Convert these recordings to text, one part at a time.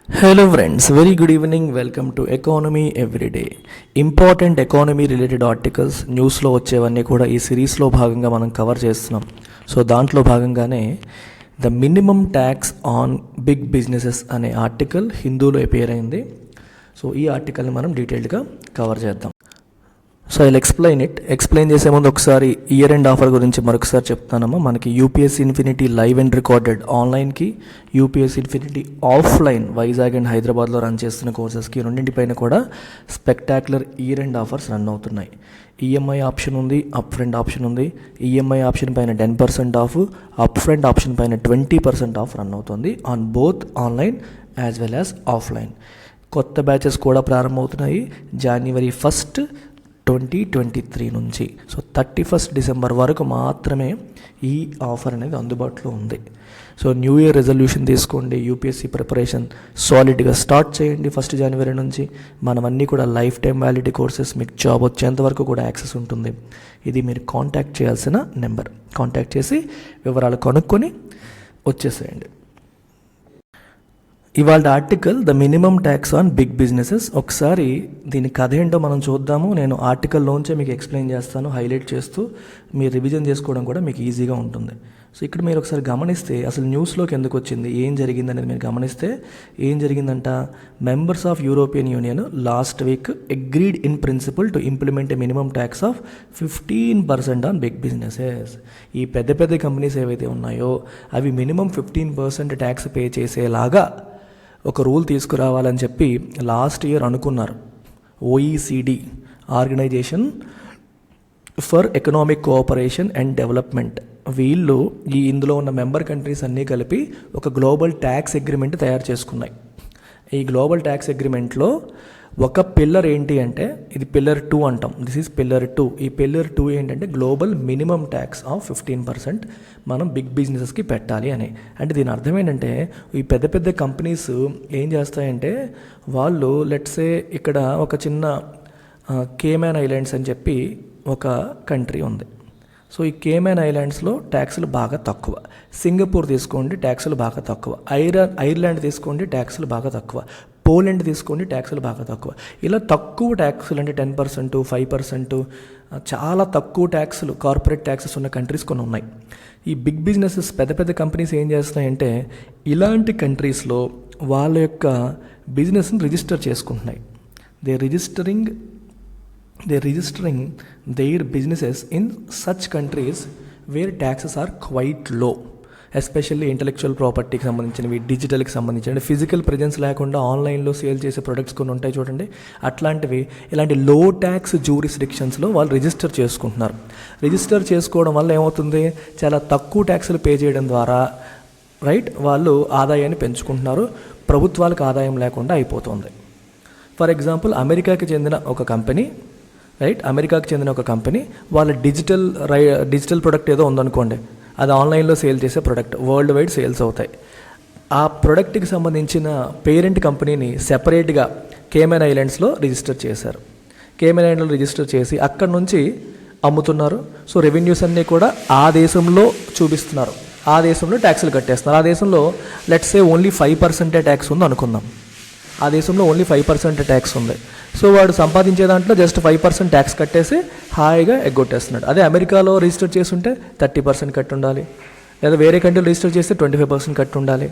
Hello friends, very good evening. Welcome to Economy Everyday. Important economy related articles న్యూస్లో వచ్చేవన్నీ కూడా ఈ సిరీస్లో భాగంగా మనం కవర్ చేస్తున్నాం. సో దాంట్లో భాగంగానే the minimum tax on big businesses అనే ఆర్టికల్ హిందూలో అపియర్ అయింది. సో ఈ ఆర్టికల్ని మనం డీటెయిల్డ్గా కవర్ చేద్దాం. సో ఐ ఎక్స్ప్లెయిన్ చేసే ముందు ఒకసారి ఇయర్ ఎండ్ ఆఫర్ గురించి మరొకసారి చెప్తానమ్మా. మనకి UPSC infinity live and recorded ఆన్లైన్కి, UPSC infinity offline Vizag and హైదరాబాద్లో రన్ చేస్తున్న కోర్సెస్కి రెండింటిపైన కూడా spectacular year end offers run అవుతున్నాయి. ఈఎంఐ ఆప్షన్ ఉంది, అప్ ఫ్రంట్ ఆప్షన్ ఉంది. ఈఎంఐ ఆప్షన్ పైన 10% ఆఫ్, అప్ ఫ్రంట్ ఆప్షన్ పైన 20% ఆఫ్ రన్ అవుతుంది on both online as well as offline. కొత్త బ్యాచెస్ కూడా ప్రారంభమవుతున్నాయి January 1st 2023 నుంచి. సో 31st December వరకు మాత్రమే ఈ ఆఫర్ అనేది అందుబాటులో ఉంది. సో న్యూ ఇయర్ రెజల్యూషన్ తీసుకోండి, యూపీఎస్సీ ప్రిపరేషన్ సాలిడ్గా స్టార్ట్ చేయండి 1st January నుంచి. మనమన్నీ కూడా లైఫ్ టైం వ్యాలిడిటీ కోర్సెస్, మీకు జాబ్ వచ్చేంత వరకు కూడా యాక్సెస్ ఉంటుంది. ఇది మీరు కాంటాక్ట్ చేయాల్సిన నెంబర్. కాంటాక్ట్ చేసి వివరాలు కనుక్కొని వచ్చేసేయండి. ఇవాళ article the minimum tax on big businesses. ఒకసారి దీని కథ ఏంటో మనం చూద్దాము. నేను ఆర్టికల్లోంచే మీకు ఎక్స్ప్లెయిన్ చేస్తాను, హైలైట్ చేస్తూ మీరు రివిజన్ చేసుకోవడం కూడా మీకు ఈజీగా ఉంటుంది. సో ఇక్కడ మీరు ఒకసారి గమనిస్తే అసలు న్యూస్లోకి ఎందుకు వచ్చింది, ఏం జరిగింది అనేది మీరు గమనిస్తే ఏం జరిగిందంట, members of European Union last week agreed in principle to implement a minimum tax of 15% on big businesses. ఈ పెద్ద పెద్ద కంపెనీస్ ఏవైతే ఉన్నాయో అవి మినిమం 15% ట్యాక్స్ పే చేసేలాగా ఒక రూల్ తీసుకురావాలని చెప్పి లాస్ట్ ఇయర్ అనుకున్నారు. OECD organisation for economic cooperation and development, వీళ్ళు ఇందులో ఉన్న మెంబర్ కంట్రీస్ అన్నీ కలిపి ఒక గ్లోబల్ ట్యాక్స్ అగ్రిమెంట్ తయారు చేసుకున్నాయి. ఈ గ్లోబల్ ట్యాక్స్ అగ్రిమెంట్లో ఒక పిల్లర్ ఏంటి అంటే, ఇది పిల్లర్ 2 అంటాం, దిస్ ఈజ్ పిల్లర్ 2. ఈ పిల్లర్ 2 ఏంటంటే గ్లోబల్ మినిమమ్ ట్యాక్స్ ఆఫ్ 15% మనం బిగ్ బిజినెసెస్కి పెట్టాలి అని. అంటే దీని అర్థం ఏంటంటే ఈ పెద్ద పెద్ద కంపెనీస్ ఏం చేస్తాయంటే, వాళ్ళు లెట్సే ఇక్కడ ఒక చిన్న కేమాన్ ఐలాండ్స్ అని చెప్పి ఒక కంట్రీ ఉంది. సో ఈ కేమాన్ ఐలాండ్స్లో ట్యాక్సులు బాగా తక్కువ. సింగపూర్ తీసుకోండి, ట్యాక్సులు బాగా తక్కువ. ఐర్లాండ్ తీసుకోండి, ట్యాక్సులు బాగా తక్కువ. పోలాండ్ తీసుకోండి, ట్యాక్సులు బాగా తక్కువ. ఇలా తక్కువ ట్యాక్సులు అంటే 10%, 5%, చాలా తక్కువ ట్యాక్సులు, కార్పొరేట్ ట్యాక్సెస్ ఉన్న కంట్రీస్ కొన్ని ఉన్నాయి. ఈ బిగ్ బిజినెసెస్, పెద్ద పెద్ద కంపెనీస్ ఏం చేస్తున్నాయంటే ఇలాంటి కంట్రీస్లో వాళ్ళ యొక్క బిజినెస్ని రిజిస్టర్ చేసుకుంటున్నాయి. They registering their businesses in such countries where taxes are quite low, especially intellectual ప్రాపర్టీకి సంబంధించినవి, డిజిటల్కి సంబంధించినవి, ఫిజికల్ ప్రెజెన్స్ లేకుండా ఆన్లైన్లో సేల్ చేసే ప్రొడక్ట్స్ కొన్ని ఉంటాయి చూడండి, అట్లాంటివి ఇలాంటి లో ట్యాక్స్ జ్యూరిస్డిక్షన్స్లో వాళ్ళు రిజిస్టర్ చేసుకుంటున్నారు. రిజిస్టర్ చేసుకోవడం వల్ల ఏమవుతుంది, చాలా తక్కువ ట్యాక్సులు పే చేయడం ద్వారా వాళ్ళు ఆదాయాన్ని పెంచుకుంటున్నారు, ప్రభుత్వాలకు ఆదాయం లేకుండా అయిపోతుంది. ఫర్ ఎగ్జాంపుల్ అమెరికాకి చెందిన ఒక కంపెనీ వాళ్ళ డిజిటల్ ప్రొడక్ట్ ఏదో ఉందనుకోండి, అది ఆన్లైన్లో సేల్ చేసే ప్రొడక్ట్, వరల్డ్ వైడ్ సేల్స్ అవుతాయి. ఆ ప్రొడక్ట్కి సంబంధించిన పేరెంట్ కంపెనీని సెపరేట్గా కేమెన్ ఐలాండ్స్లో రిజిస్టర్ చేశారు. కేమెన్ ఐలాండ్లో రిజిస్టర్ చేసి అక్కడ నుంచి అమ్ముతున్నారు. సో రెవెన్యూస్ అన్నీ కూడా ఆ దేశంలో చూపిస్తున్నారు, ఆ దేశంలో ట్యాక్సులు కట్టేస్తున్నారు. ఆ దేశంలో లెట్సే ఓన్లీ 5% ట్యాక్స్ ఉంది అనుకుందాం. ఆ దేశంలో ఓన్లీ 5% ట్యాక్స్ ఉంది. సో వాడు సంపాదించే దాంట్లో జస్ట్ 5% ట్యాక్స్ కట్టేసి హాయిగా ఎగ్గొట్టేస్తున్నాడు. అదే అమెరికాలో రిజిస్టర్ చేసి ఉంటే 30% కట్టి ఉండాలి, లేదా వేరే కంట్రీలో రిజిస్టర్ చేస్తే 25% కట్టి ఉండాలి.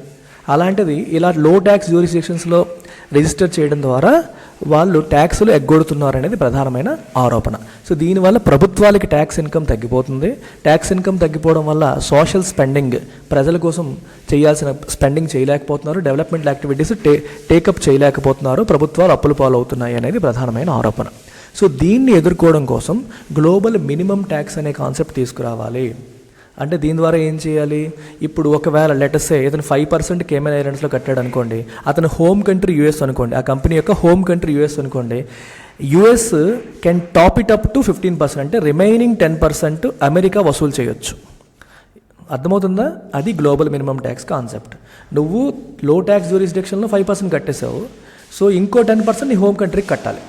అలాంటిది ఇలా లో ట్యాక్స్ జ్యూరిస్డిక్షన్స్లో రిజిస్టర్ చేయడం ద్వారా వాళ్ళు ట్యాక్సులు ఎగ్గొడుతున్నారు అనేది ప్రధానమైన ఆరోపణ. సో దీనివల్ల ప్రభుత్వాలకి ట్యాక్స్ ఇన్కమ్ తగ్గిపోతుంది. ట్యాక్స్ ఇన్కమ్ తగ్గిపోవడం వల్ల సోషల్ స్పెండింగ్, ప్రజల కోసం చేయాల్సిన స్పెండింగ్ చేయలేకపోతున్నారు, డెవలప్మెంట్ యాక్టివిటీస్ టేకప్ చేయలేకపోతున్నారు, ప్రభుత్వాలు అప్పులు పాలవుతున్నాయి అనేది ప్రధానమైన ఆరోపణ. సో దీన్ని ఎదుర్కోవడం కోసం గ్లోబల్ మినిమమ్ ట్యాక్స్ అనే కాన్సెప్ట్ తీసుకురావాలి. అంటే దీని ద్వారా ఏం చేయాలి, ఇప్పుడు ఒకవేళ లెటర్సే ఏదైనా 5% కేమెన్ ఐలాండ్స్లో కట్టాడు అనుకోండి, అతను హోమ్ కంట్రీ యూఎస్ అనుకోండి, ఆ కంపెనీ యొక్క హోమ్ కంట్రీ యూఎస్ అనుకోండి, US can top it up to 15%, అంటే రిమైనింగ్ 10% అమెరికా వసూలు చేయొచ్చు. అర్థమవుతుందా? అది గ్లోబల్ మినిమమ్ ట్యాక్స్ కాన్సెప్ట్. నువ్వు లో ట్యాక్స్ జ్యూరిస్డిక్షన్లో 5% కట్టేసావు, సో ఇంకో 10% నీ హోమ్ కంట్రీకి కట్టాలి.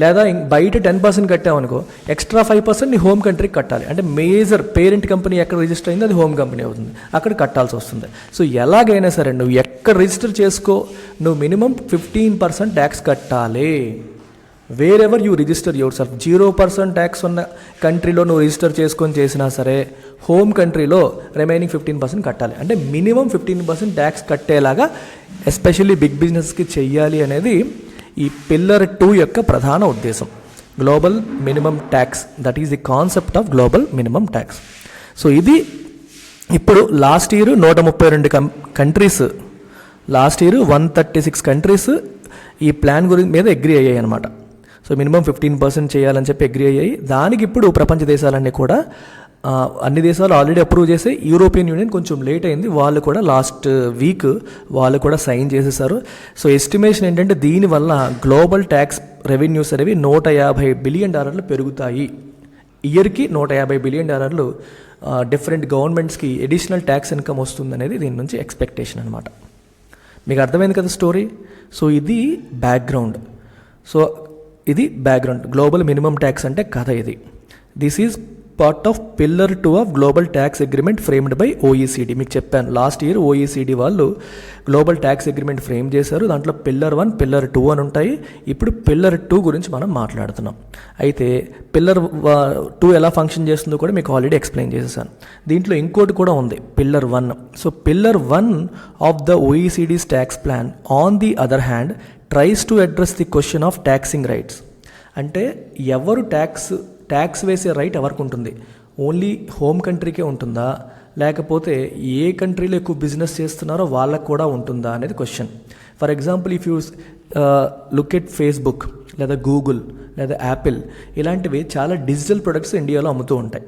లేదా బయట 10% కట్టామనుకో, ఎక్స్ట్రా 5% నీ హోమ్ కంట్రీకి కట్టాలి. అంటే మేజర్ పేరెంట్ కంపెనీ ఎక్కడ రిజిస్టర్ అయిందో అది హోమ్ కంపెనీ అవుతుంది, అక్కడ కట్టాల్సి వస్తుంది. సో ఎలాగైనా సరే నువ్వు ఎక్కడ రిజిస్టర్ చేసుకో, నువ్వు మినిమం 15% ట్యాక్స్ కట్టాలి. Wear ever you register your self. 0% tax ఉన్న కంట్రీలో నువ్వు రిజిస్టర్ చేసుకొని చేసినా సరే హోమ్ కంట్రీలో రిమైనింగ్ 15% కట్టాలి. అంటే మినిమం 15% ట్యాక్స్ కట్టేలాగా ఎస్పెషల్లీ బిగ్ బిజినెస్కి చెయ్యాలి అనేది ఈ పిల్లర్ 2 యొక్క ప్రధాన ఉద్దేశం. Global minimum tax, that is the concept of global minimum tax. So ఇది ఇప్పుడు last year 132 countries, last year 136 countries ఈ ప్లాన్ మీద అగ్రీ అయ్యాయి అనమాట. సో మినిమం 15% చేయాలని చెప్పి అగ్రీ అయ్యాయి. దానికి ఇప్పుడు ప్రపంచ దేశాలన్నీ కూడా అన్ని దేశాలు ఆల్రెడీ అప్రూవ్ చేసి, యూరోపియన్ యూనియన్ కొంచెం లేట్ అయింది, వాళ్ళు కూడా లాస్ట్ వీక్ వాళ్ళు కూడా సైన్ చేసేసారు. సో ఎస్టిమేషన్ ఏంటంటే దీనివల్ల గ్లోబల్ ట్యాక్స్ రెవెన్యూస్ అనేవి $150 బిలియన్ పెరుగుతాయి. ఇయర్కి $150 బిలియన్ డిఫరెంట్ గవర్నమెంట్స్కి అడిషనల్ ట్యాక్స్ ఇన్కమ్ వస్తుంది అనేది దీని నుంచి ఎక్స్పెక్టేషన్ అనమాట. మీకు అర్థమైంది కదా స్టోరీ. సో ఇది బ్యాక్గ్రౌండ్. సో ఇది బ్యాక్గ్రౌండ్. గ్లోబల్ మినిమం ట్యాక్స్ అంటే కథ ఇది. This is part of pillar 2 of global tax agreement framed by OECD. మీకు చెప్పాను లాస్ట్ ఇయర్ OECD వాళ్ళు గ్లోబల్ ట్యాక్స్ అగ్రిమెంట్ ఫ్రేమ్ చేశారు. దాంట్లో పిల్లర్ 1, పిల్లర్ 2 అని ఉంటాయి. ఇప్పుడు పిల్లర్ 2 గురించి మనం మాట్లాడుతున్నాం. అయితే పిల్లర్ 2 ఎలా ఫంక్షన్ చేస్తుందో కూడా మీకు ఆల్రెడీ ఎక్స్ప్లెయిన్ చేసేసాను. దీంట్లో ఇంకోటి కూడా ఉంది, pillar 1. So pillar 1 of the OECD's tax plan on the other hand tries to address the question of taxing rights. అంటే ఎవరు ట్యాక్స్ వేసే రైట్ ఎవరికి ఉంటుంది? ఓన్లీ హోమ్ కంట్రీకే ఉంటుందా, లేకపోతే ఏ కంట్రీలో ఎక్కువ బిజినెస్ చేస్తున్నారో వాళ్ళకు కూడా ఉంటుందా అనేది question. For example if you look at Facebook లేదా గూగుల్ లేదా యాపిల్, ఇలాంటివి చాలా డిజిటల్ ప్రొడక్ట్స్ ఇండియాలో అమ్ముతూ ఉంటాయి.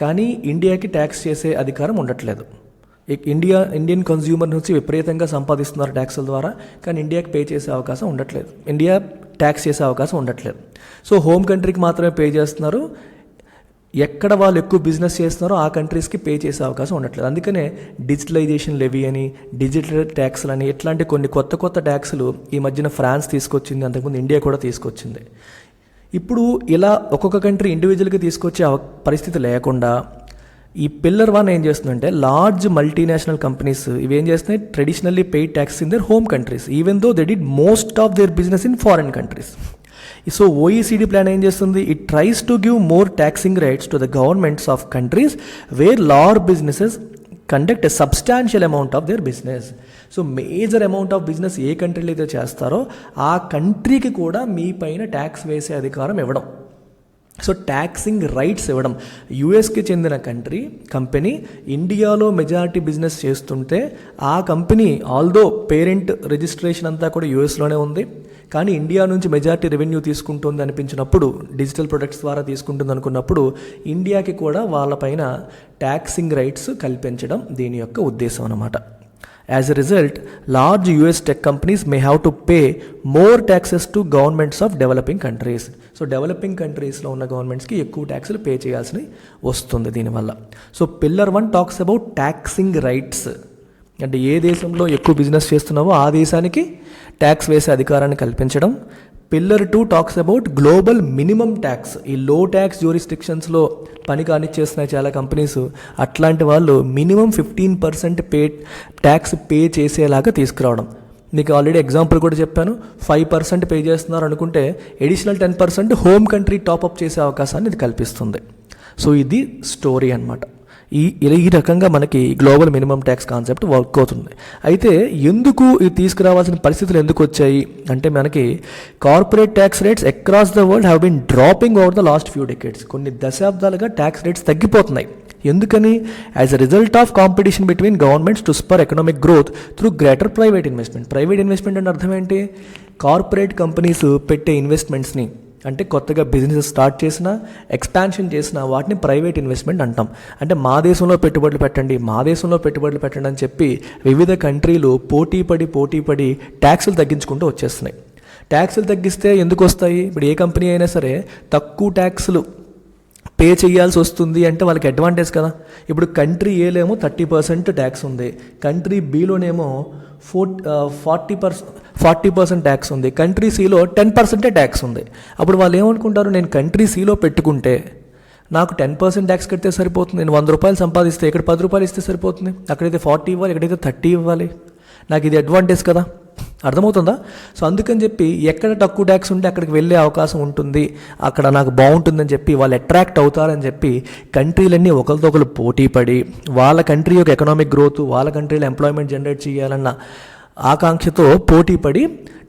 కానీ ఇండియాకి ట్యాక్స్ చేసే అధికారం ఉండట్లేదు. ఇండియన్ కన్జ్యూమర్ నుంచి విపరీతంగా సంపాదిస్తున్నారు ట్యాక్సుల ద్వారా, కానీ ఇండియాకి పే చేసే అవకాశం ఉండట్లేదు, ఇండియా ట్యాక్స్ చేసే అవకాశం ఉండట్లేదు. సో హోమ్ కంట్రీకి మాత్రమే పే చేస్తున్నారు. ఎక్కడ వాళ్ళు ఎక్కువ బిజినెస్ చేస్తున్నారో ఆ కంట్రీస్కి పే చేసే అవకాశం ఉండట్లేదు. అందుకనే డిజిటలైజేషన్ లెవీ అని, డిజిటల్ ట్యాక్స్లు అని, ఇట్లాంటి కొన్ని కొత్త ట్యాక్సులు ఈ మధ్యన ఫ్రాన్స్ తీసుకొచ్చింది, అంతకుముందు ఇండియా కూడా తీసుకొచ్చింది. ఇప్పుడు ఇలా ఒక్కొక్క కంట్రీ ఇండివిజువల్గా తీసుకొచ్చే పరిస్థితి లేకుండా ఈ పిల్లర్ 1 ఏం చేస్తుందంటే, లార్జ్ మల్టీనేషనల్ కంపెనీస్ ఇవి ఏం చేస్తున్నాయి, traditionally paid tax in their home countries even though they did most of their business in foreign countries. So OECD plan ఏం చేస్తుంది, it tries to give more taxing rights to the governments of countries where large businesses conduct a substantial amount of their business. So major amount of business ఏ కంట్రీలో అయితే చేస్తారో ఆ కంట్రీకి కూడా మీ పైన ట్యాక్స్ వేసే అధికారం ఇవ్వడం. సో ట్యాక్సింగ్ రైట్స్ ఇవ్వడం. యుఎస్కి చెందిన కంపెనీ ఇండియాలో మెజారిటీ బిజినెస్ చేస్తుంటే ఆ కంపెనీ ఆల్దో పేరెంట్ రిజిస్ట్రేషన్ అంతా కూడా యుఎస్లోనే ఉంది, కానీ ఇండియా నుంచి మెజారిటీ రెవెన్యూ తీసుకుంటుంది అనిపించినప్పుడు, డిజిటల్ ప్రొడక్ట్స్ ద్వారా తీసుకుంటుంది అనుకున్నప్పుడు ఇండియాకి కూడా వాళ్ళపైన ట్యాక్సింగ్ రైట్స్ కల్పించడం దీని యొక్క ఉద్దేశం అన్నమాట. As a result, large US tech companies may have to pay more taxes to governments of developing countries. So developing countries లో ఉన్న గవర్నమెంట్స్కి ఎక్కువ ట్యాక్స్లు పే చేయాల్సి వస్తుంది దీనివల్ల. So pillar 1 talks about taxing rights. అంటే ఏ దేశంలో ఎక్కువ బిజినెస్ చేస్తున్నావో ఆ దేశానికి ట్యాక్స్ వేసే అధికారాన్ని కల్పించడం. Pillar 2 talks about global minimum tax. ఈ లో ట్యాక్స్ జ్యూరిస్డిక్షన్స్లో పని కానిచ్చేస్తున్నాయి చాలా కంపెనీస్, అట్లాంటి వాళ్ళు మినిమం 15% ట్యాక్స్ పే చేసేలాగా తీసుకురావడం. మీకు ఆల్రెడీ ఎగ్జాంపుల్ కూడా చెప్పాను, 5% పే చేస్తున్నారు అనుకుంటే అడిషనల్ 10% హోమ్ కంట్రీ టాప్అప్ చేసే అవకాశాన్ని ఇది కల్పిస్తుంది. సో ఇది స్టోరీ అన్నమాట. ఈ రకంగా మనకి global minimum tax concept work అవుతుంది. అయితే ఎందుకు ఇది తీసుకురావాల్సిన పరిస్థితులు ఎందుకు వచ్చాయి అంటే, మనకి corporate tax rates across the world have been dropping over the last few decades. కొన్ని దశాబ్దాలుగా ట్యాక్స్ రేట్స్ తగ్గిపోతున్నాయి. ఎందుకని? As a result of competition between governments to spur economic growth through greater private investment. Private investment అంటే అర్థం ఏంటి? Corporate companies పెట్టే ఇన్వెస్ట్మెంట్స్ని, అంటే కొత్తగా బిజినెస్ స్టార్ట్ చేసినా, ఎక్స్పాన్షన్ చేసినా వాటిని ప్రైవేట్ ఇన్వెస్ట్మెంట్ అంటాం. అంటే మా దేశంలో పెట్టుబడులు పెట్టండి అని చెప్పి వివిధ కంట్రీలు పోటీ పడి ట్యాక్సులు తగ్గించుకుంటూ వచ్చేస్తున్నాయి. ట్యాక్సులు తగ్గిస్తే ఎందుకు వస్తాయి? ఇప్పుడు ఏ కంపెనీ అయినా సరే తక్కువ ట్యాక్సులు పే చేయాల్సి వస్తుంది అంటే వాళ్ళకి అడ్వాంటేజ్ కదా. ఇప్పుడు కంట్రీ ఏలేమో 30% ట్యాక్స్ ఉంది, కంట్రీ బిలోనేమో 40% ట్యాక్స్ ఉంది, కంట్రీ సిలో 10% ట్యాక్స్ ఉంది. అప్పుడు వాళ్ళు ఏమనుకుంటారు, నేను కంట్రీ సిలో పెట్టుకుంటే నాకు 10% ట్యాక్స్ కడితే సరిపోతుంది, నేను 100 రూపాయలు సంపాదిస్తే ఇక్కడ 10 రూపాయలు ఇస్తే సరిపోతుంది, అక్కడైతే 40 ఇవ్వాలి, ఇక్కడైతే 30 ఇవ్వాలి, నాకు ఇది అడ్వాంటేజ్ కదా. అర్థమవుతుందా? సో అందుకని చెప్పి ఎక్కడ తక్కువ ట్యాక్స్ ఉంటే అక్కడికి వెళ్ళే అవకాశం ఉంటుంది, అక్కడ నాకు బాగుంటుందని చెప్పి వాళ్ళు అట్రాక్ట్ అవుతారని చెప్పి కంట్రీలన్నీ ఒకరితో ఒకరు పోటీ పడి వాళ్ళ కంట్రీ యొక్క ఎకనామిక్ గ్రోత్, వాళ్ళ కంట్రీలో ఎంప్లాయ్మెంట్ జనరేట్ చేయాలన్న ఆకాంక్షతో పోటీ పడి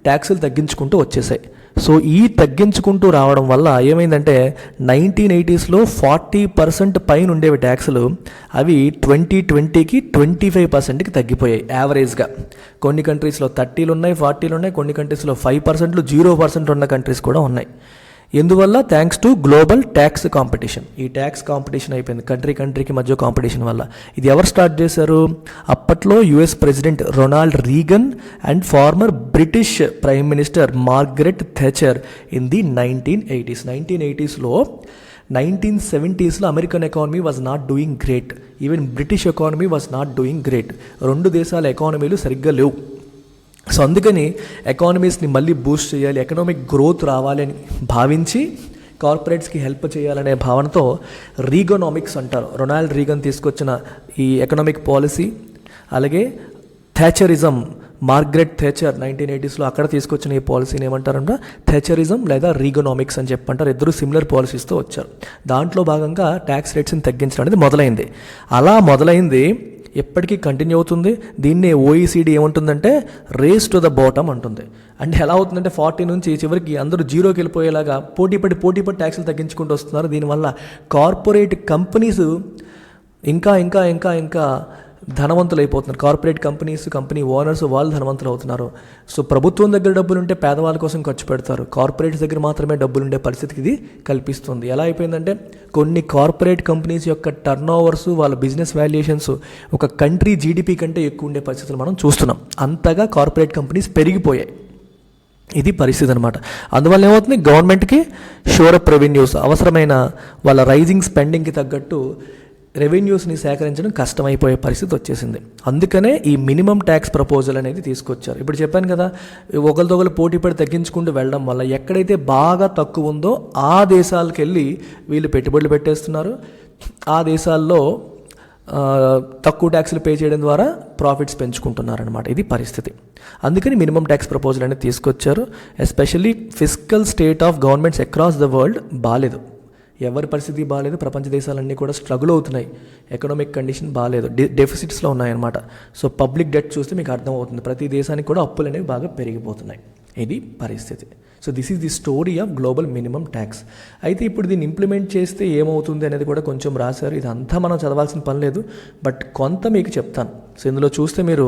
ట్యాక్సులు తగ్గించుకుంటూ వచ్చేసాయి. సో ఈ తగ్గించుకుంటూ రావడం వల్ల ఏమైందంటే 1980స్లో 40% పైన ఉండేవి ట్యాక్సులు, అవి 2020కి 25%కి తగ్గిపోయాయి యావరేజ్గా. కొన్ని కంట్రీస్లో 30లు ఉన్నాయి, 40లు ఉన్నాయి, కొన్ని కంట్రీస్లో 5%, 0% ఉన్న కంట్రీస్ కూడా ఉన్నాయి. ఎందువల్ల? Thanks to global tax competition. ఈ ట్యాక్స్ కాంపిటీషన్ అయిపోయింది కంట్రీకి మధ్య కాంపిటీషన్ వల్ల. ఇది ఎవరు స్టార్ట్ చేశారు? అప్పట్లో US president Ronald Reagan and former British prime minister Margaret Thatcher in the 1980s. 1980స్లో 1970స్లో American economy was not doing great, even British economy was not doing great. రెండు దేశాల ఎకానమీలు సరిగ్గా లేవు. సో అందుకని ఎకానమీస్ని మళ్ళీ బూస్ట్ చేయాలి, ఎకనామిక్ గ్రోత్ రావాలి అని భావించి కార్పొరేట్స్కి హెల్ప్ చేయాలనే భావనతో రీగోనామిక్స్ అంటారు. రొనాల్డ్ రీగన్ తీసుకొచ్చిన ఈ ఎకనామిక్ పాలసీ, అలాగే థ్యాచరిజం, మార్గరెట్ థెచర్ 1980స్లో అక్కడ తీసుకొచ్చిన ఈ పాలసీని ఏమంటారంటే థెచరిజం లేదా రీగోనామిక్స్ అని చెప్పంటారు. ఇద్దరు సిమిలర్ పాలసీస్తో వచ్చారు. దాంట్లో భాగంగా ట్యాక్స్ రేట్స్ని తగ్గించడం అనేది మొదలైంది. అలా మొదలైంది ఎప్పటికీ కంటిన్యూ అవుతుంది. దీన్నే ఓఈసీడీ ఏమంటుందంటే రేస్ టు ద బాటమ్ అంటుంది. అంటే ఎలా అవుతుందంటే 40 నుంచి చివరికి అందరూ జీరోకి వెళ్ళిపోయేలాగా పోటీపడి ట్యాక్సులు తగ్గించుకుంటూ వస్తున్నారు. దీనివల్ల కార్పొరేట్ కంపెనీస్ ఇంకా ఇంకా ఇంకా ఇంకా ధనవంతులు అయిపోతున్నారు. కార్పొరేట్ కంపెనీ ఓనర్స్ వాళ్ళు ధనవంతులు అవుతున్నారు. సో ప్రభుత్వం దగ్గర డబ్బులు ఉంటే పేదవాళ్ళ కోసం ఖర్చు పెడతారు, కార్పొరేట్స్ దగ్గర మాత్రమే డబ్బులు ఉండే పరిస్థితికి ఇది కల్పిస్తుంది. ఎలా అయిపోయిందంటే కొన్ని కార్పొరేట్ కంపెనీస్ యొక్క టర్న్ ఓవర్స్, వాళ్ళ బిజినెస్ వాల్యుయేషన్స్ ఒక కంట్రీ జీడిపి కంటే ఎక్కువ ఉండే పరిస్థితులు మనం చూస్తున్నాం. అంతగా కార్పొరేట్ కంపెనీస్ పెరిగిపోయాయి. ఇది పరిస్థితి అనమాట. అందువల్ల ఏమవుతుంది, గవర్నమెంట్కి షోర్ అప్ రెవెన్యూస్, అవసరమైన వాళ్ళ రైజింగ్ స్పెండింగ్కి తగ్గట్టు రెవెన్యూస్ని సేకరించడం కష్టమైపోయే పరిస్థితి వచ్చేసింది. అందుకనే ఈ మినిమం ట్యాక్స్ ప్రపోజల్ అనేది తీసుకొచ్చారు. ఇప్పుడు చెప్పాను కదా, ఒకరితో పోటీ పడి తగ్గించుకుంటూ వెళ్ళడం వల్ల ఎక్కడైతే బాగా తక్కువ ఉందో ఆ దేశాలకు వెళ్ళి వీళ్ళు పెట్టుబడులు పెట్టేస్తున్నారు. ఆ దేశాల్లో తక్కువ ట్యాక్స్లు పే చేయడం ద్వారా ప్రాఫిట్స్ పెంచుకుంటున్నారనమాట. ఇది పరిస్థితి. అందుకని మినిమం ట్యాక్స్ ప్రపోజల్ అనేది తీసుకొచ్చారు. Especially fiscal state of governments across the world బాగాలేదు. ఎవరి పరిస్థితి బాగాలేదు, ప్రపంచ దేశాలన్నీ కూడా స్ట్రగుల్ అవుతున్నాయి, ఎకనామిక్ కండిషన్ బాగాలేదు, డెఫిసిట్స్లో ఉన్నాయన్నమాట. సో పబ్లిక్ డెట్ చూస్తే మీకు అర్థమవుతుంది, ప్రతి దేశానికి కూడా అప్పులు అనేవి బాగా పెరిగిపోతున్నాయి. ఇది పరిస్థితి. So this is the story of global minimum tax. అయితే ఇప్పుడు దీన్ని ఇంప్లిమెంట్ చేస్తే ఏమవుతుంది అనేది కూడా కొంచెం రాశారు. ఇదంతా మనం చదవాల్సిన పని లేదు, బట్ కొంత మీకు చెప్తాను. సో ఇందులో చూస్తే మీరు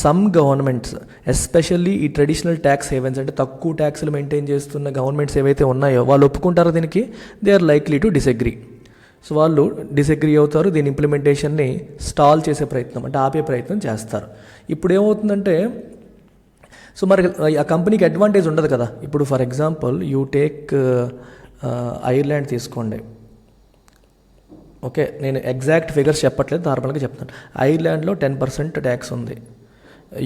సమ్ గవర్నమెంట్స్, ఎస్పెషల్లీ ఈ ట్రెడిషనల్ ట్యాక్స్ హేవెన్స్ అంటే తక్కువ ట్యాక్స్లు మెయింటైన్ చేస్తున్న గవర్నమెంట్స్ ఏవైతే ఉన్నాయో వాళ్ళు ఒప్పుకుంటారో దీనికి, they are likely to disagree. So వాళ్ళు డిసగ్రీ అవుతారు, దీని ఇంప్లిమెంటేషన్ని స్టాల్ చేసే ప్రయత్నం అంటే ఆపే ప్రయత్నం చేస్తారు. ఇప్పుడు ఏమవుతుందంటే, సో మరి ఆ కంపెనీకి అడ్వాంటేజ్ ఉండదు కదా. ఇప్పుడు for example you take Ireland తీసుకోండి. ఓకే, నేను ఎగ్జాక్ట్ ఫిగర్స్ చెప్పట్లేదు, నార్మల్గా చెప్తాను. ఐర్లాండ్లో 10% ట్యాక్స్ ఉంది,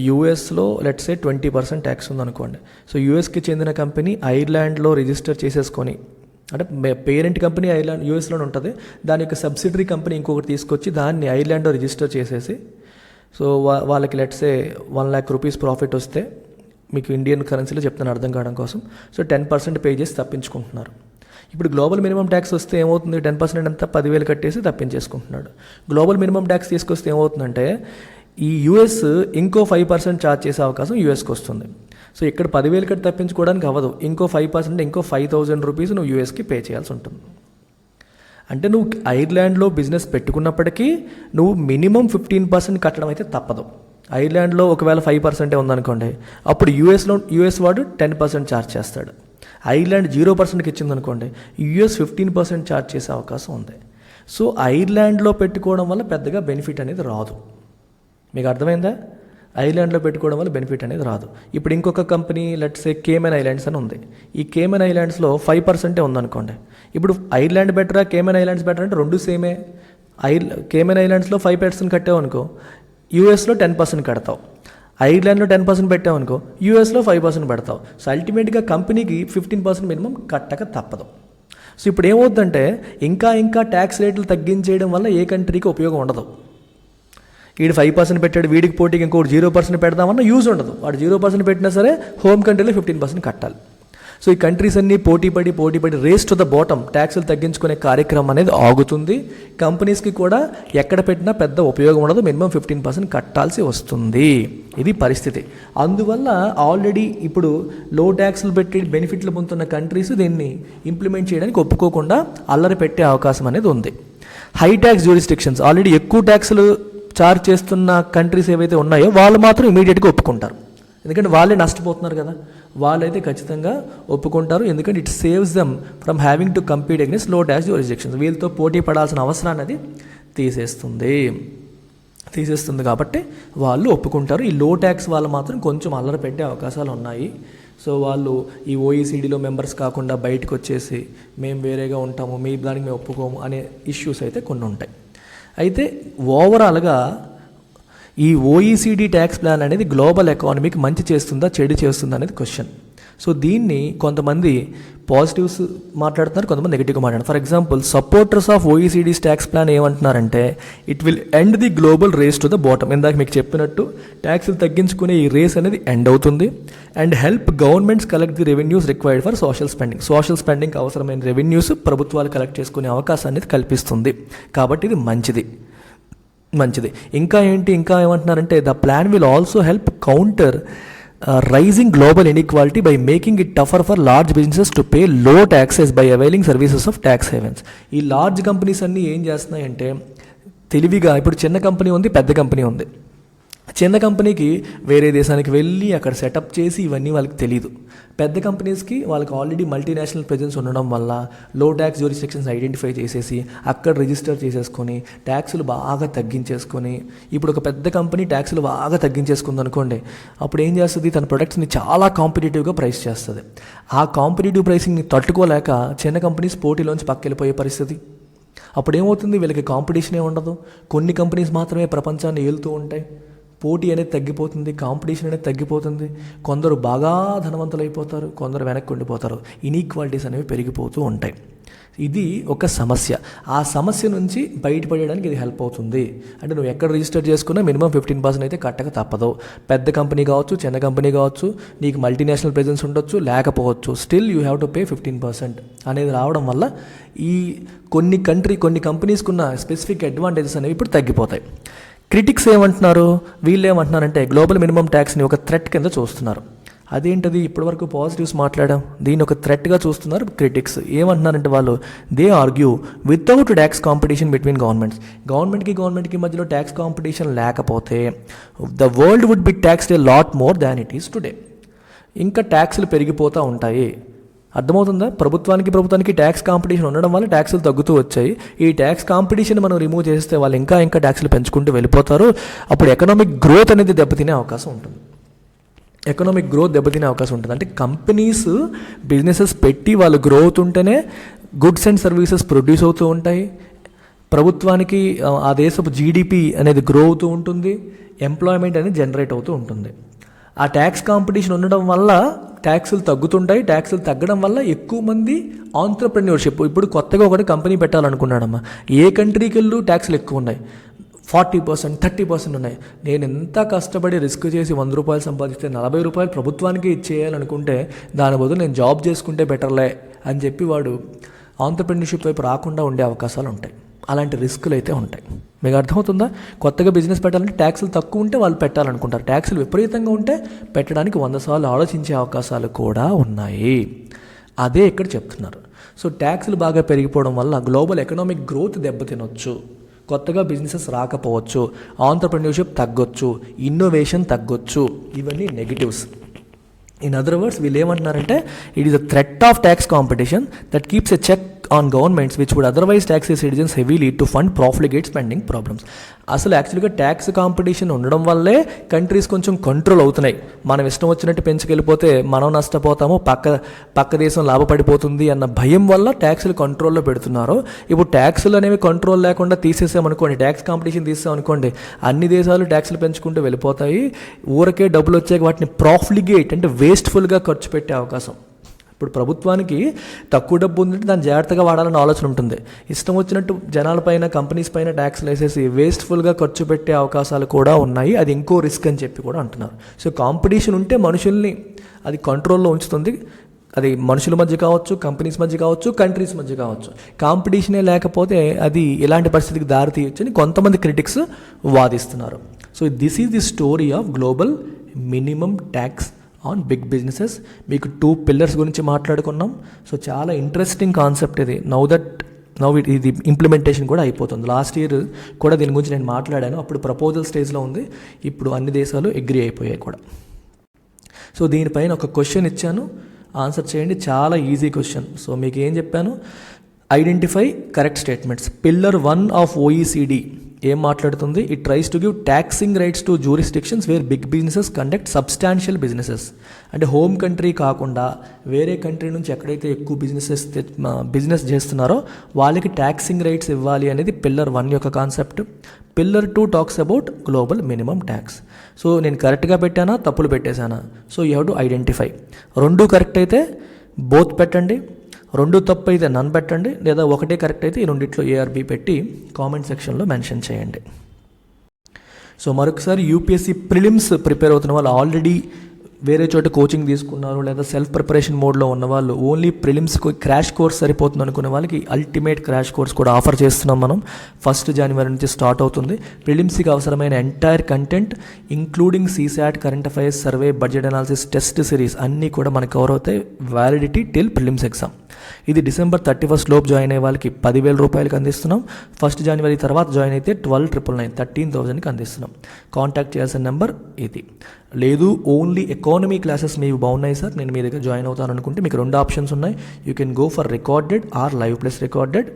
యూఎస్లో లెట్స్ సే 20% ట్యాక్స్ ఉంది అనుకోండి. సో యూఎస్కి చెందిన కంపెనీ ఐర్లాండ్లో రిజిస్టర్ చేసేసుకొని, అంటే పేరెంట్ కంపెనీ ఐర్లాండ్ యూఎస్లోనే ఉంటుంది, దాని యొక్క సబ్సిడరీ కంపెనీ ఇంకొకటి తీసుకొచ్చి దాన్ని ఐర్లాండ్లో రిజిస్టర్ చేసేసి, సో వాళ్ళకి let's say 1 lakh rupees profit వస్తే, మీకు ఇండియన్ కరెన్సీలో చెప్తాను అర్థం కావడం కోసం, సో 10% పే చేసి తప్పించుకుంటున్నారు. ఇప్పుడు గ్లోబల్ మినిమం ట్యాక్స్ వస్తే ఏమవుతుంది, 10% అంతా 10,000 కట్టేసి తప్పించేసుకుంటున్నాడు. గ్లోబల్ మినిమం ట్యాక్స్ తీసుకొస్తే ఏమవుతుందంటే ఈ యూఎస్ ఇంకో 5% ఛార్జ్ చేసే అవకాశం యూఎస్కి వస్తుంది. సో ఇక్కడ 10,000 కట్టి తప్పించుకోవడానికి అవ్వదు, ఇంకో 5%, ఇంకో 5,000 రూపీస్ నువ్వు యూఎస్కి పే చేయాల్సి ఉంటుంది. అంటే నువ్వు ఐర్లాండ్లో బిజినెస్ పెట్టుకున్నప్పటికీ నువ్వు మినిమం 15% కట్టడం అయితే తప్పదు. ఐర్లాండ్లో ఒకవేళ 5% ఉందనుకోండి, అప్పుడు యూఎస్ వాడు 10% ఛార్జ్ చేస్తాడు. ఐర్లాండ్ 0%కి ఇచ్చిందనుకోండి, యూఎస్ 15% ఛార్జ్ చేసే అవకాశం ఉంది. సో ఐర్లాండ్లో పెట్టుకోవడం వల్ల పెద్దగా బెనిఫిట్ అనేది రాదు. మీకు అర్థమైందా? ఐర్లాండ్లో పెట్టుకోవడం వల్ల బెనిఫిట్ అనేది రాదు. ఇప్పుడు ఇంకొక company let's say Cayman islands అని ఉంది. ఈ కేమెన్ ఐలాండ్స్లో 5% ఉందనుకోండి. ఇప్పుడు ఐర్లాండ్ బెటరా, కేమెన్ ఐలాండ్స్ బెటర్ అంటే రెండు సేమే. కేమెన్ ఐలాండ్స్లో 5% కట్టావు అనుకో, యూఎస్లో 10% కడతావు. ఐర్లాండ్లో 10% పెట్టావు అనుకో, యూఎస్లో 5% పెడతావు. సో అల్టిమేట్గా కంపెనీకి 15% మినిమం కట్టక తప్పదు. సో ఇప్పుడు ఏమవుతుందంటే ఇంకా ట్యాక్స్ రేట్లు తగ్గించేయడం వల్ల ఏ కంట్రీకి ఉపయోగం ఉండదు. వీడు 5% పెట్టాడు, వీడికి పోటీకి ఇంకోటి 0% పెడదామన్నా యూజ్ ఉండదు. వాడు 0% పెట్టినా సరే హోమ్ కంట్రీలో 15% కట్టాలి. సో ఈ కంట్రీస్ అన్నీ పోటీపడి రేస్ టు ద బాటమ్ ట్యాక్సులు తగ్గించుకునే కార్యక్రమం అనేది ఆగుతుంది. కంపెనీస్కి కూడా ఎక్కడ పెట్టినా పెద్ద ఉపయోగం ఉండదు, మినిమం 15% కట్టాల్సి వస్తుంది. ఇది పరిస్థితి. అందువల్ల ఆల్రెడీ ఇప్పుడు లో ట్యాక్సులు పెట్టి బెనిఫిట్లు పొందుతున్న కంట్రీస్ దీన్ని ఇంప్లిమెంట్ చేయడానికి ఒప్పుకోకుండా అల్లరి పెట్టే అవకాశం అనేది ఉంది. హై ట్యాక్స్ జ్యూరిస్డిక్షన్స్, ఆల్రెడీ ఎక్కువ ట్యాక్సులు చార్జ్ చేస్తున్న కంట్రీస్ ఏవైతే ఉన్నాయో వాళ్ళు మాత్రం ఇమీడియట్గా ఒప్పుకుంటారు. ఎందుకంటే వాళ్ళే నష్టపోతున్నారు కదా, వాళ్ళైతే ఖచ్చితంగా ఒప్పుకుంటారు. ఎందుకంటే it saves them from having to compete against లో ట్యాక్స్ జ్యూరిస్డిక్షన్స్. వీళ్ళతో పోటీ పడాల్సిన అవసరాన్ని అది తీసేస్తుంది కాబట్టి వాళ్ళు ఒప్పుకుంటారు. ఈ లో ట్యాక్స్ వాళ్ళు మాత్రం కొంచెం అల్లరి పెట్టే అవకాశాలు ఉన్నాయి. సో వాళ్ళు ఈ ఓఈసీడీలో మెంబర్స్ కాకుండా బయటకు వచ్చేసి మేము వేరేగా ఉంటాము, మీ దానికి మేము ఒప్పుకోము అనే ఇష్యూస్ అయితే కొన్ని ఉంటాయి. అయితే ఓవరాల్గా ఈ ఓఈసీడీ ట్యాక్స్ ప్లాన్ అనేది గ్లోబల్ ఎకానమీకి మంచి చేస్తుందా చెడు చేస్తుందా అనేది క్వశ్చన్. సో దీన్ని కొంతమంది పాజిటివ్స్ మాట్లాడుతున్నారు, కొంతమంది నెగిటివ్గా మాట్లాడుతున్నారు. For example supporters of OECD's tax plan ఏమంటున్నారంటే it will end the global race to the bottom. ఇందాక మీకు చెప్పినట్టు ట్యాక్స్లు తగ్గించుకునే ఈ రేస్ అనేది ఎండ్ అవుతుంది. And help governments collect the revenues required for social spending అవసరమైన రెవెన్యూస్ ప్రభుత్వాలు కలెక్ట్ చేసుకునే అవకాశాన్ని కల్పిస్తుంది. కాబట్టి ఇది మంచిది. ఇంకా ఏమంటున్నారంటే the plan will also help counter rising global inequality by making it tougher for large businesses to pay low taxes by availing services of tax havens. ఈ లార్జ్ కంపెనీస్ అన్నీ ఏం చేస్తున్నాయంటే తెలివిగా, ఇప్పుడు చిన్న కంపెనీ ఉంది, పెద్ద కంపెనీ ఉంది. చిన్న కంపెనీకి వేరే దేశానికి వెళ్ళి అక్కడ సెటప్ చేసి ఇవన్నీ వాళ్ళకి తెలియదు. పెద్ద కంపెనీస్కి వాళ్ళకి ఆల్రెడీ మల్టీనేషనల్ ప్రెజెన్స్ ఉండడం వల్ల లో ట్యాక్స్ జ్యూరిస్డిక్షన్స్ ఐడెంటిఫై చేసేసి అక్కడ రిజిస్టర్ చేసేసుకొని ట్యాక్సులు బాగా తగ్గించేసుకొని, ఇప్పుడు ఒక పెద్ద కంపెనీ ట్యాక్సులు బాగా తగ్గించేసుకుంది అనుకోండి, అప్పుడు ఏం చేస్తుంది, తన ప్రొడక్ట్స్ని చాలా కాంపిటేటివ్గా ప్రైస్ చేస్తుంది. ఆ కాంపిటేటివ్ ప్రైసింగ్ని తట్టుకోలేక చిన్న కంపెనీస్ పోటీలోంచి పక్కెళ్ళిపోయే పరిస్థితి. అప్పుడు ఏమవుతుంది, వీళ్ళకి కాంపిటీషనే ఉండదు. కొన్ని కంపెనీస్ మాత్రమే ప్రపంచాన్ని ఏలుతూ ఉంటాయి. పోటీ అనేది తగ్గిపోతుంది, కాంపిటీషన్ అనేది తగ్గిపోతుంది. కొందరు బాగా ధనవంతులు అయిపోతారు, కొందరు వెనక్కి ఉండిపోతారు. ఇన్ఈక్వాలిటీస్ అనేవి పెరిగిపోతూ ఉంటాయి. ఇది ఒక సమస్య. ఆ సమస్య నుంచి బయటపడడానికి ఇది హెల్ప్ అవుతుంది. అంటే నువ్వు ఎక్కడ రిజిస్టర్ చేసుకున్నా మినిమం 15% అయితే కట్టక తప్పదు. పెద్ద కంపెనీ కావచ్చు, చిన్న కంపెనీ కావచ్చు, నీకు మల్టీనేషనల్ ప్రెజెన్స్ ఉండొచ్చు, లేకపోవచ్చు, still you have to pay 15% అనేది రావడం వల్ల ఈ కొన్ని కంపెనీస్కి ఉన్న స్పెసిఫిక్ అడ్వాంటేజెస్ అనేవి ఇప్పుడు తగ్గిపోతాయి. క్రిటిక్స్ ఏమంటున్నారు, వీళ్ళు ఏమంటున్నారంటే గ్లోబల్ మినిమం ట్యాక్స్ని ఒక థ్రెట్ కింద చూస్తున్నారు. అదేంటది, ఇప్పటివరకు పాజిటివ్స్ మాట్లాడాం, దీన్ని ఒక థ్రెట్గా చూస్తున్నారు క్రిటిక్స్. ఏమంటున్నారంటే వాళ్ళు they argue without tax competition between గవర్నమెంట్కి మధ్యలో ట్యాక్స్ కాంపిటీషన్ లేకపోతే the world would be taxed a lot more than it is today. ఇంకా ట్యాక్స్లు పెరిగిపోతూ ఉంటాయి. అర్థమవుతుందా? ప్రభుత్వానికి ట్యాక్స్ కాంపిటీషన్ ఉండడం వల్ల ట్యాక్సులు తగ్గుతూ వచ్చాయి. ఈ ట్యాక్స్ కాంపిటీషన్ మనం రిమూవ్ చేస్తే వాళ్ళు ఇంకా ట్యాక్సులు పెంచుకుంటూ వెళ్ళిపోతారు. అప్పుడు ఎకనామిక్ గ్రోత్ అనేది దెబ్బతినే అవకాశం ఉంటుంది. అంటే కంపెనీస్ బిజినెసెస్ పెట్టి వాళ్ళు గ్రో అవుతుంటేనే గుడ్స్ అండ్ సర్వీసెస్ ప్రొడ్యూస్ అవుతూ ఉంటాయి. ప్రభుత్వానికి ఆ దేశపు జీడిపి అనేది గ్రో అవుతూ ఉంటుంది, ఎంప్లాయ్మెంట్ అనేది జనరేట్ అవుతూ ఉంటుంది. ఆ ట్యాక్స్ కాంపిటీషన్ ఉండడం వల్ల ట్యాక్సులు తగ్గుతుంటాయి. ట్యాక్సులు తగ్గడం వల్ల ఎక్కువ మంది ఆంట్రప్రెన్యూర్షిప్, ఇప్పుడు కొత్తగా ఒకటి కంపెనీ పెట్టాలనుకున్నాడమ్మా, ఏ కంట్రీకి వెళ్ళు ట్యాక్సులు ఎక్కువ ఉన్నాయి, 40%, 30% ఉన్నాయి. నేను ఎంత కష్టపడి రిస్క్ చేసి 100 రూపాయలు సంపాదిస్తే 40 రూపాయలు ప్రభుత్వానికి ఇచ్చేయాలనుకుంటే దాని బదులు నేను జాబ్ చేసుకుంటే బెటర్లే అని చెప్పి వాడు ఆంట్రప్రెన్యూర్షిప్ వైపు రాకుండా ఉండే అవకాశాలు ఉంటాయి. అలాంటి రిస్కులు అయితే ఉంటాయి. మీకు అర్థమవుతుందా? కొత్తగా బిజినెస్ పెట్టాలంటే ట్యాక్సులు తక్కువ ఉంటే వాళ్ళు పెట్టాలనుకుంటారు, ట్యాక్సులు విపరీతంగా ఉంటే పెట్టడానికి 100 సార్లు ఆలోచించే అవకాశాలు కూడా ఉన్నాయి. అదే ఇక్కడ చెప్తున్నారు. సో ట్యాక్సులు బాగా పెరిగిపోవడం వల్ల గ్లోబల్ ఎకనామిక్ గ్రోత్ దెబ్బతినొచ్చు, కొత్తగా బిజినెసెస్ రాకపోవచ్చు, ఆంట్రప్రెన్యూర్షిప్ తగ్గొచ్చు, ఇన్నోవేషన్ తగ్గొచ్చు. ఇవన్నీ నెగిటివ్స్. ఇన్ అదర్ వర్డ్స్ వీళ్ళు ఏమంటున్నారంటే it is a threat of tax competition that keeps a check on governments which would otherwise tax citizens heavily to fund profligate spending problems. అసలు యాక్చువల్గా tax competition ఉండడం వల్లే countries కొంచెం control అవుతున్నాయి. మనం ఇష్టం వచ్చినట్టు పెంచుకెళ్ళిపోతే మనం నష్టపోతాము, పక్క దేశం లాభపడిపోతుంది అన్న భయం వల్ల ట్యాక్సులు కంట్రోల్లో పెడుతున్నారు. ఇప్పుడు ట్యాక్సులు అనేవి కంట్రోల్ లేకుండా తీసేసామనుకోండి, ట్యాక్స్ కాంపిటీషన్ తీసామనుకోండి, అన్ని దేశాలు ట్యాక్సులు పెంచుకుంటూ వెళ్ళిపోతాయి. ఊరకే డబ్బులు వచ్చాక వాటిని ప్రాఫిలిగేట్ అంటే వేస్ట్ఫుల్గా ఖర్చు పెట్టే అవకాశం. ఇప్పుడు ప్రభుత్వానికి తక్కువ డబ్బు ఉందంటే దాన్ని జాగ్రత్తగా వాడాలని ఆలోచన ఉంటుంది. ఇష్టం వచ్చినట్టు జనాలపైన కంపెనీస్ పైన ట్యాక్స్లు వేసేసి వేస్ట్ఫుల్గా ఖర్చు పెట్టే అవకాశాలు కూడా ఉన్నాయి. అది ఇంకో రిస్క్ అని చెప్పి కూడా అంటున్నారు. సో కాంపిటీషన్ ఉంటే మనుషుల్ని అది కంట్రోల్లో ఉంచుతుంది. అది మనుషుల మధ్య కావచ్చు, కంపెనీస్ మధ్య కావచ్చు, కంట్రీస్ మధ్య కావచ్చు. కాంపిటీషనే లేకపోతే అది ఎలాంటి పరిస్థితికి దారి తీయొచ్చని కొంతమంది క్రిటిక్స్ వాదిస్తున్నారు. So this is the story of global minimum tax on big businesses. మీకు 2 పిల్లర్స్ గురించి మాట్లాడుకున్నాం. సో చాలా ఇంట్రెస్టింగ్ కాన్సెప్ట్ ఇది. ఇది ఇంప్లిమెంటేషన్ కూడా అయిపోతుంది. లాస్ట్ ఇయర్ కూడా దీని గురించి నేను మాట్లాడాను. అప్పుడు ప్రపోజల్ స్టేజ్లో ఉంది, ఇప్పుడు అన్ని దేశాలు అగ్రీ అయిపోయాయి కూడా. సో దీనిపైన ఒక క్వశ్చన్ ఇచ్చాను, ఆన్సర్ చేయండి. చాలా ఈజీ క్వశ్చన్. సో మీకు ఏం చెప్పాను, identify correct statements. Pillar 1 of OECD ఏం మాట్లాడుతుంది? It tries to give taxing rights to jurisdictions where big businesses conduct substantial businesses. అంటే హోమ్ కంట్రీ కాకుండా వేరే కంట్రీ నుంచి ఎక్కడైతే ఎక్కువ బిజినెస్ చేస్తున్నారో వాళ్ళకి ట్యాక్సింగ్ రైట్స్ ఇవ్వాలి అనేది పిల్లర్ 1 యొక్క concept. Pillar 2 talks about global minimum tax. So నేను కరెక్ట్గా పెట్టానా, తప్పులు పెట్టేశానా? So you have to identify. 2 correct అయితే బోత్ పెట్టండి, 2 తప్పు అయితే నన్ను పెట్టండి, లేదా 1 కరెక్ట్ అయితే ఈ రెండిట్లో ARB పెట్టి కామెంట్ సెక్షన్లో మెన్షన్ చేయండి. సో మరొకసారి యూపీఎస్సీ ప్రిలిమ్స్ ప్రిపేర్ అవుతున్న వాళ్ళు, ఆల్రెడీ వేరే చోట కోచింగ్ తీసుకున్నారు లేదా సెల్ఫ్ ప్రిపరేషన్ మోడ్లో ఉన్న వాళ్ళు, ఓన్లీ ప్రిలిమ్స్కి క్రాష్ కోర్స్ సరిపోతుంది అనుకునే వాళ్ళకి అల్టిమేట్ క్రాష్ కోర్స్ కూడా ఆఫర్ చేస్తున్నాం మనం. 1 జనవరి నుంచి స్టార్ట్ అవుతుంది. ప్రిలిమ్స్కి అవసరమైన entire content including CSAT, current affairs, survey, budget analysis, test series అన్నీ కూడా మనకు కవర్ అవుతాయి. Validity till prelims exam. ఇది December 31 లోపు జాయిన్ అయ్యే వాళ్ళకి 10,000 రూపాయలకి అందిస్తున్నాం. 1 జనవరి తర్వాత జాయిన్ అయితే 12,999 13,000కి అందిస్తున్నాం. కాంటాక్ట్ చేయాల్సిన నెంబర్ ఇది. లేదు ఓన్లీ ఎకానమీ క్లాసెస్ మీకు బాగున్నాయి సార్, నేను మీ దగ్గర జాయిన్ అవుతాను అనుకుంటే మీకు 2 ఆప్షన్స్ ఉన్నాయి. You can go for recorded or live plus recorded.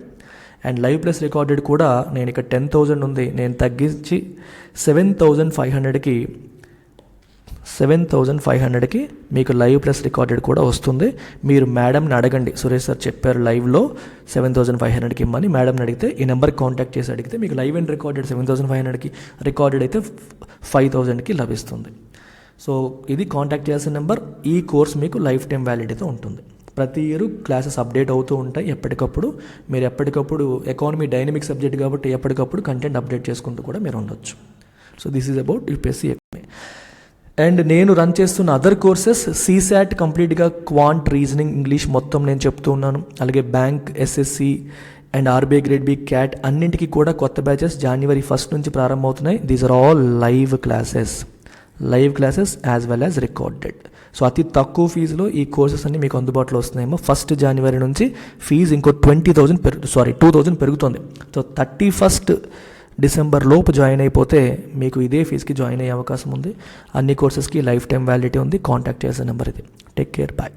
And live plus recorded కూడా నేను ఇక్కడ 10,000 ఉంది, నేను తగ్గించి 7,500కి మీకు లైవ్ ప్లస్ రికార్డెడ్ కూడా వస్తుంది. మీరు మేడంని అడగండి, సురేష్ సార్ చెప్పారు లైవ్లో 7,500కి ఇమ్మని. మేడంని అడిగితే ఈ నెంబర్కి కాంటాక్ట్ చేసి అడిగితే మీకు లైవ్ అండ్ రికార్డెడ్ 7,500కి, రికార్డెడ్ అయితే 5,000కి లభిస్తుంది. సో ఇది కాంటాక్ట్ చేయాల్సిన నెంబర్. ఈ కోర్స్ మీకు లైఫ్ టైం వ్యాలిడిటీతో ఉంటుంది. ప్రతి ఇయర్ క్లాసెస్ అప్డేట్ అవుతూ ఉంటాయి ఎప్పటికప్పుడు. మీరు ఎప్పటికప్పుడు ఎకానమీ డైనమిక్ సబ్జెక్ట్ కాబట్టి ఎప్పటికప్పుడు కంటెంట్ అప్డేట్ చేసుకుంటూ కూడా మీరు ఉండొచ్చు. So this is about UPSC economy. And నేను రన్ చేస్తున్న అదర్ కోర్సెస్ CSAT కంప్లీట్గా క్వాంట్, రీజనింగ్, ఇంగ్లీష్ మొత్తం నేను చెప్తూ ఉన్నాను. అలాగే bank, SSC and RBI grade B, CAT అన్నింటికి కూడా కొత్త బ్యాచెస్ January 1 నుంచి ప్రారంభమవుతున్నాయి. These are all live classes as well as recorded. So అతి తక్కువ ఫీజులో ఈ కోర్సెస్ అన్ని మీకు అందుబాటులో వస్తున్నాయేమో. 1 జనవరి నుంచి ఫీజు ఇంకో 2,000 పెరుగుతుంది. సో 31 డిసెంబర్ లోపు జాయిన్ అయిపోతే మీకు ఇదే ఫీజుకి జాయిన్ అయ్యే అవకాశం ఉంది. అన్ని కోర్సెస్కి లైఫ్ టైం వ్యాలిడిటీ ఉంది. కాంటాక్ట్ చేసే నెంబర్ ఇది. Take care, bye.